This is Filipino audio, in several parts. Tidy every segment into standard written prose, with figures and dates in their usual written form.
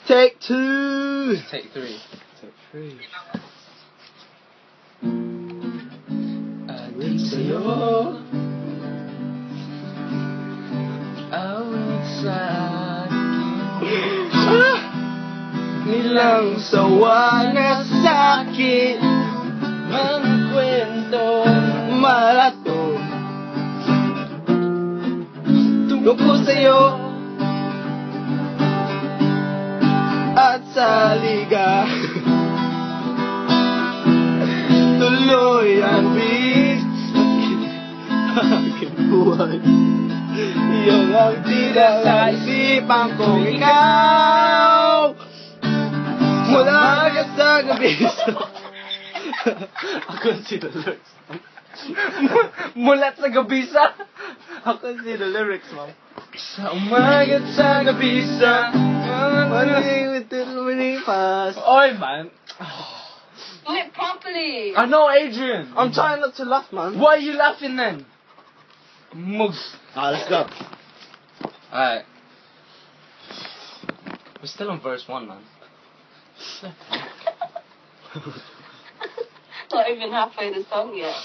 Take two. Take three. Take three. Adik sa'yo, awit sa akin, Nilang sawa na sakit, mga kwentong maraton tungkol sa'yo at sa liga. Tuloy ang bis aking buhay. Iyong ang tila sa isipan kong ikaw. Mula ka sa gabi. Ako si the lyrics. Mulat sa gabisa. Ako si the lyrics, ma'am. Sa umagat sa gabisa. Maling with the lumipas. Oy, man. Do it properly. I know, Adrian. I'm trying not to laugh, man. Why are you laughing then? Mugs. Let's go. Alright. We're still on verse 1, man. Not even halfway the song yet.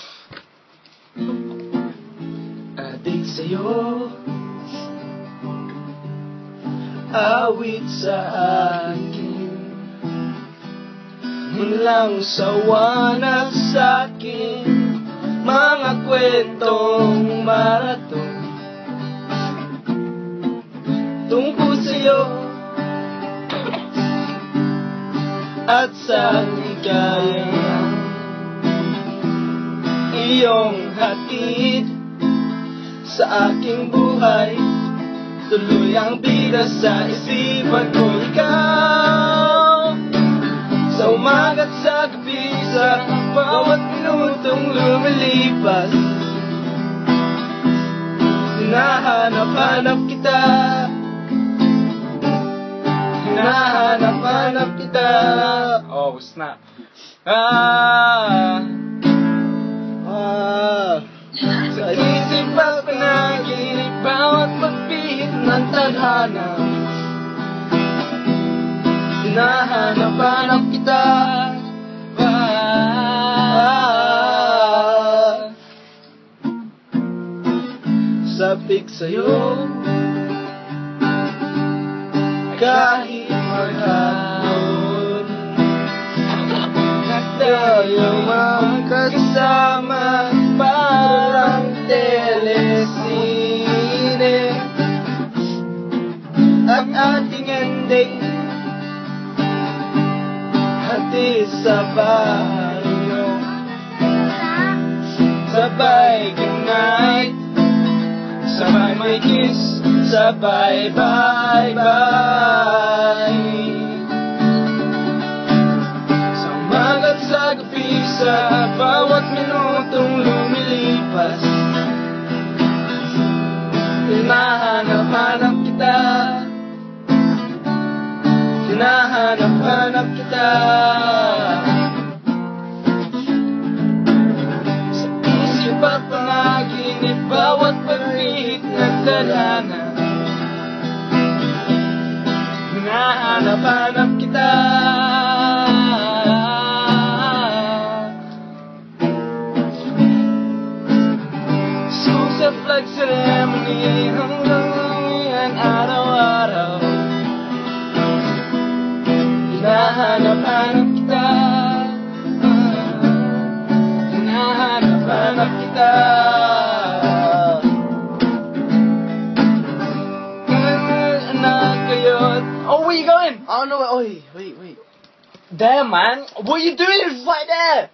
Adik sa'yo, awit sa akin, mulang sawa na sa'kin, mga kwentong maraton tungkol sa'yo at sa ligayang iyong hatid sa aking buhay. Tuloy ang bida sa isipan ko ikaw. Sa umaga't sa gabi, sa bawat minutong lumilipas, hinahanap-hanap kita, hinahanap-hanap kita. Oh, snap. Sa isip at panaginip, bawat pagpihit ng tadhana, hinahanap-hanap kita. Sabik sa'yo, kahit maghapon, at tayo magkasama parang telesine, at ating ending hati sa baryo, sabay goodnight, sabay may kiss, sabay bye-bye. Sa umaga't sa gabi, sa bawat minutong lumilipas, hinahanap-hanap kita, hinahanap-hanap kita. Sa isip at panaginip, bawat pagpihit ng tadhana, hinahanap-hanap kita. Sa flag ceremony hanggang uwian araw-araw, hinahanap-hanap kita, hinahanap-hanap kita. Anak kayo't... Oh, where you going? I don't know where. Oi, wait. There, man. What are you doing? It's right there.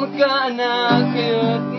Magkaanak kayo't